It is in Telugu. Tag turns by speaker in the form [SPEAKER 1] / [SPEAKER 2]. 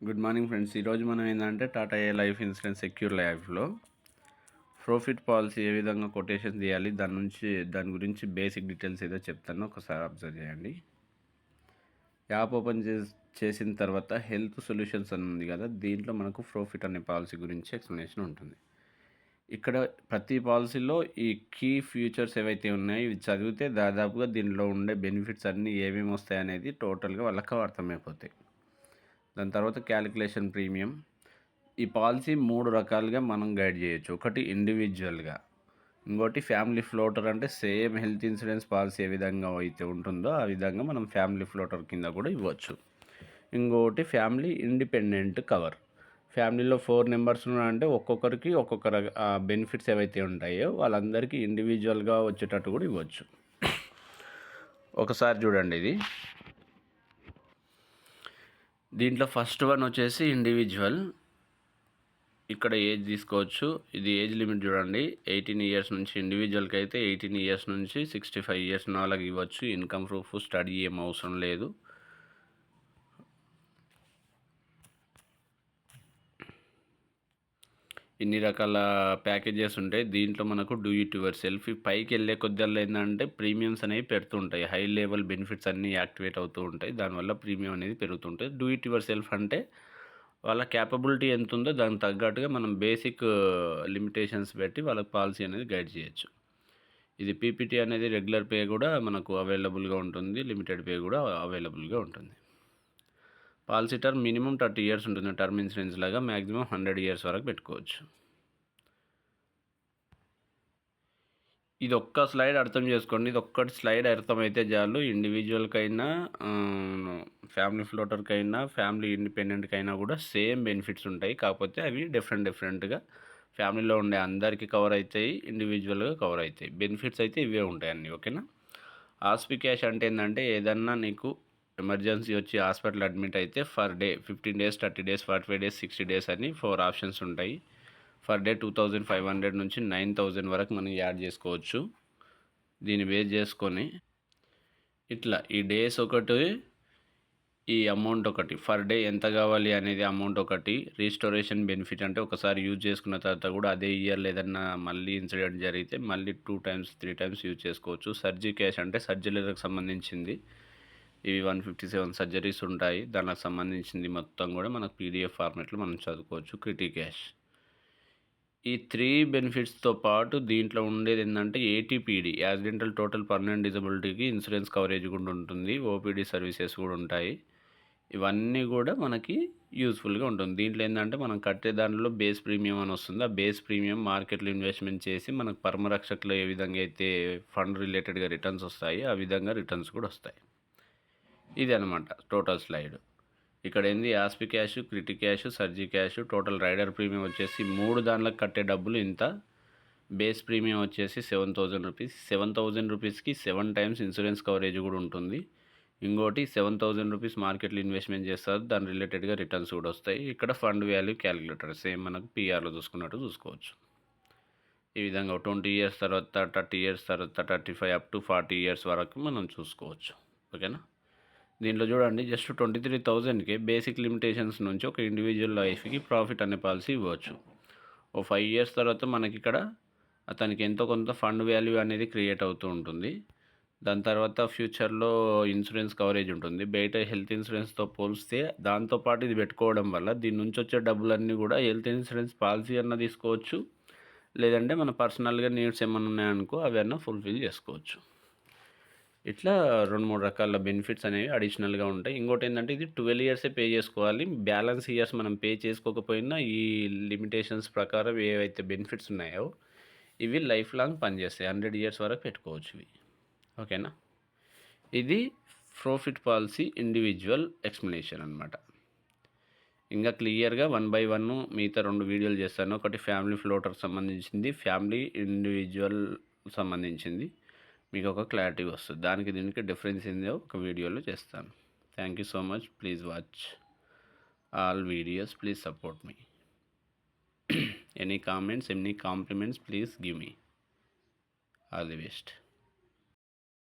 [SPEAKER 1] Good morning friends. ఈరోజు మనం ఏంటంటే టాటా ఏ లైఫ్ ఇన్సూరెన్స్ సెక్యూర్ లైఫ్లో ప్రాఫిట్ పాలసీ ఏ విధంగా కొటేషన్ తీయాలి దాని గురించి బేసిక్ డీటెయిల్స్ ఏదో చెప్తాను, ఒకసారి అబ్జర్వ్ చేయండి. యాప్ ఓపెన్ చేసిన తర్వాత హెల్త్ సొల్యూషన్స్ అని ఉంది కదా, దీంట్లో మనకు ప్రాఫిట్ అనే పాలసీ గురించి ఎక్స్ప్లెనేషన్ ఉంటుంది. ఇక్కడ ప్రతి పాలసీలో ఈ కీ ఫ్యూచర్స్ ఏవైతే ఉన్నాయో ఇవి చదివితే దాదాపుగా దీనిలో ఉండే బెనిఫిట్స్ అన్నీ ఏమేమి వస్తాయి అనేది టోటల్గా వాళ్ళకి అర్థమైపోతాయి. దాని తర్వాత క్యాలిక్యులేషన్ ప్రీమియం. ఈ పాలసీ 3 రకాలుగా మనం గైడ్ చేయొచ్చు. ఒకటి ఇండివిజువల్గా, ఇంకోటి ఫ్యామిలీ ఫ్లోటర్, అంటే సేమ్ హెల్త్ ఇన్సూరెన్స్ పాలసీ ఏ విధంగా అయితే ఉంటుందో ఆ విధంగా మనం ఫ్యామిలీ ఫ్లోటర్ కింద కూడా ఇవ్వచ్చు. ఇంకోటి ఫ్యామిలీ ఇండిపెండెంట్ కవర్. ఫ్యామిలీలో 4 మెంబర్స్ ఉన్నారంటే ఒక్కొక్కరికి ఒక్కొక్క బెనిఫిట్స్ ఏవైతే ఉంటాయో వాళ్ళందరికీ ఇండివిజువల్గా వచ్చేటట్టు కూడా ఇవ్వచ్చు. ఒకసారి చూడండి, ఇది దీంట్లో ఫస్ట్ వన్ వచ్చేసి ఇండివిజువల్. ఇక్కడ ఏజ్ తీసుకోవచ్చు. ఇది ఏజ్ లిమిట్ చూడండి, 18 ఇయర్స్ నుంచి. ఇండివిజువల్కి అయితే 18 ఇయర్స్ నుంచి 65 ఇయర్స్ వాళ్ళకి ఇవ్వచ్చు. ఇన్కమ్ ప్రూఫ్, స్టడీ ఏం అవసరం లేదు. ఇన్ని రకాల ప్యాకేజెస్ ఉంటాయి దీంట్లో. మనకు డూ ఇట్ యువర్ సెల్ఫ్ పైకి వెళ్ళే కొద్దిగా ఏంటంటే ప్రీమియమ్స్ అనేవి పెడుతుంటాయి. హై లెవెల్ బెనిఫిట్స్ అన్నీ యాక్టివేట్ అవుతూ ఉంటాయి, దానివల్ల ప్రీమియం అనేది పెరుగుతుంటుంది. డూ ఇట్ యువర్ సెల్ఫ్ అంటే వాళ్ళ క్యాపబిలిటీ ఎంత ఉందో దానికి తగ్గట్టుగా మనం బేసిక్ లిమిటేషన్స్ పెట్టి వాళ్ళకి పాలసీ అనేది గైడ్ చేయొచ్చు. ఇది పీపీటీ అనేది రెగ్యులర్ పే కూడా మనకు అవైలబుల్గా ఉంటుంది, లిమిటెడ్ పే కూడా అవైలబుల్గా ఉంటుంది. పాలసీ టర్మ్ మినిమం 30 ఇయర్స్ ఉంటుంది. టర్మ్ ఇన్సూరెన్స్ లాగా మ్యాక్సిమం 100 ఇయర్స్ వరకు పెట్టుకోవచ్చు. ఇది ఒక్క స్లైడ్ అర్థం చేసుకోండి. ఇది ఒక్కటి స్లైడ్ అర్థమైతే చాలు. ఇండివిజువల్కైనా, ఫ్యామిలీ ఫ్లోటర్కైనా, ఫ్యామిలీ ఇండిపెండెంట్కైనా కూడా సేమ్ బెనిఫిట్స్ ఉంటాయి. కాకపోతే అవి డిఫరెంట్గా ఫ్యామిలీలో ఉండే అందరికీ కవర్ అవుతాయి, ఇండివిజువల్గా కవర్ అవుతాయి. బెనిఫిట్స్ అయితే ఇవే ఉంటాయి అన్నీ. ఓకేనా. హాస్పి క్యాష్ అంటే ఏంటంటే ఏదన్నా నీకు ఎమర్జెన్సీ వచ్చి హాస్పిటల్ అడ్మిట్ అయితే for day 15 days, 30 days, 45 days, 60 days అని 4 ఆప్షన్స్ ఉంటాయి. ఫర్ డే 2500 నుంచి 9000 వరకు మనం యాడ్ చేసుకోవచ్చు. దీన్ని బేస్ చేసుకొని ఇట్లా ఈ డేస్ ఒకటి, ఈ అమౌంట్ ఒకటి, ఫర్ డే ఎంత కావాలి అనేది అమౌంట్ ఒకటి. రీస్టోరేషన్ బెనిఫిట్ అంటే ఒకసారి యూజ్ చేసుకున్న తర్వాత కూడా అదే ఇయర్లో ఏదన్నా మళ్ళీ ఇన్సిడెంట్ జరిగితే మళ్ళీ 2 టైమ్స్ 3 టైమ్స్ యూజ్ చేసుకోవచ్చు. సర్జరీ క్యాష్ అంటే సర్జరీలకు సంబంధించింది. ఇవి 157 సర్జరీస్ ఉంటాయి, దానికి సంబంధించింది మొత్తం కూడా మనకు పీడిఎఫ్ ఫార్మాట్లో మనం చదువుకోవచ్చు. Criti cash. ఈ 3 బెనిఫిట్స్తో పాటు దీంట్లో ఉండేది ఏంటంటే ఏటీపీడీ, యాక్సిడెంటల్ టోటల్ పర్మనెంట్ డిజబిలిటీకి ఇన్సూరెన్స్ కవరేజ్ కూడా ఉంటుంది. ఓపీడీ సర్వీసెస్ కూడా ఉంటాయి. ఇవన్నీ కూడా మనకి యూస్ఫుల్గా ఉంటుంది. దీంట్లో ఏంటంటే మనం కట్టే దాంట్లో బేస్ ప్రీమియం అని వస్తుంది. ఆ బేస్ ప్రీమియం మార్కెట్లో ఇన్వెస్ట్మెంట్ చేసి మనకు పరమరక్షకులో ఏ విధంగా అయితే ఫండ్ రిలేటెడ్గా రిటర్న్స్ వస్తాయి ఆ విధంగా రిటర్న్స్ కూడా వస్తాయి. ఇది అనమాట టోటల్ స్లైడ్. ఇక్కడ ఏంది hospi cash, criti cash, surgi cash, total rider premium వచ్చేసి 3 దాంట్లకు కట్టే డబ్బులు ఇంత. బేస్ ప్రీమియం వచ్చేసి 7000 రూపీస్. 7000 రూపీస్కి 7 టైమ్స్ ఇన్సూరెన్స్ కవరేజ్ కూడా ఉంటుంది. ఇంకోటి 7000 రూపీస్ మార్కెట్లో ఇన్వెస్ట్మెంట్ చేస్తారు, దాని రిలేటెడ్గా రిటర్న్స్ కూడా వస్తాయి. ఇక్కడ ఫండ్ వాల్యూ క్యాలిక్యులేటర్ సేమ్ మనకు పీఆర్లో చూసుకున్నట్టు చూసుకోవచ్చు. ఈ విధంగా 20 ఇయర్స్ తర్వాత, 30 ఇయర్స్ తర్వాత, 35 అప్ టు 40 ఇయర్స్ వరకు మనం చూసుకోవచ్చు. ఓకేనా. దీంట్లో చూడండి, జస్ట్ 23,000కే బేసిక్ లిమిటేషన్స్ నుంచి ఒక ఇండివిజువల్ లైఫ్కి ప్రాఫిట్ అనే పాలసీ ఇవ్వచ్చు. ఓ 5 ఇయర్స్ తర్వాత మనకి ఇక్కడ అతనికి ఎంతో కొంత ఫండ్ వాల్యూ అనేది క్రియేట్ అవుతూ ఉంటుంది. దాని తర్వాత ఫ్యూచర్లో ఇన్సూరెన్స్ కవరేజ్ ఉంటుంది. బయట హెల్త్ ఇన్సూరెన్స్తో పోలిస్తే దాంతోపాటు ఇది పెట్టుకోవడం వల్ల దీని నుంచి వచ్చే డబ్బులన్నీ కూడా హెల్త్ ఇన్సూరెన్స్ పాలసీ అన్న తీసుకోవచ్చు, లేదంటే మన పర్సనల్గా నీడ్స్ ఏమైనా ఉన్నాయనుకో అవి అన్న ఫుల్ఫిల్ చేసుకోవచ్చు. ఇట్లా 2-3 రకాల బెనిఫిట్స్ అనేవి అడిషనల్గా ఉంటాయి. ఇంకోటి ఏంటంటే ఇది 12 ఇయర్సే పే చేసుకోవాలి. బ్యాలెన్స్ ఇయర్స్ మనం పే చేసుకోకపోయినా ఈ లిమిటేషన్స్ ప్రకారం ఏవైతే బెనిఫిట్స్ ఉన్నాయో ఇవి లైఫ్ లాంగ్ పనిచేస్తాయి. 100 ఇయర్స్ వరకు పెట్టుకోవచ్చు ఇవి. ఓకేనా. ఇది ప్రాఫిట్ పాలసీ ఇండివిజువల్ ఎక్స్ప్లెనేషన్ అనమాట. ఇంకా క్లియర్గా 1 బై 1 మిగతా 2 వీడియోలు చేస్తాను. ఒకటి ఫ్యామిలీ ఫ్లోటర్ సంబంధించింది, ఫ్యామిలీ ఇండివిజువల్ సంబంధించింది. మీకు ఒక క్లారిటీ వస్తుంది. దానికి దీనికి డిఫరెన్స్ ఏందో ఒక వీడియోలో చేస్తాను. Thank you so much. Please watch all videos. Please support me. Any comments, any compliments, please give me. All the best.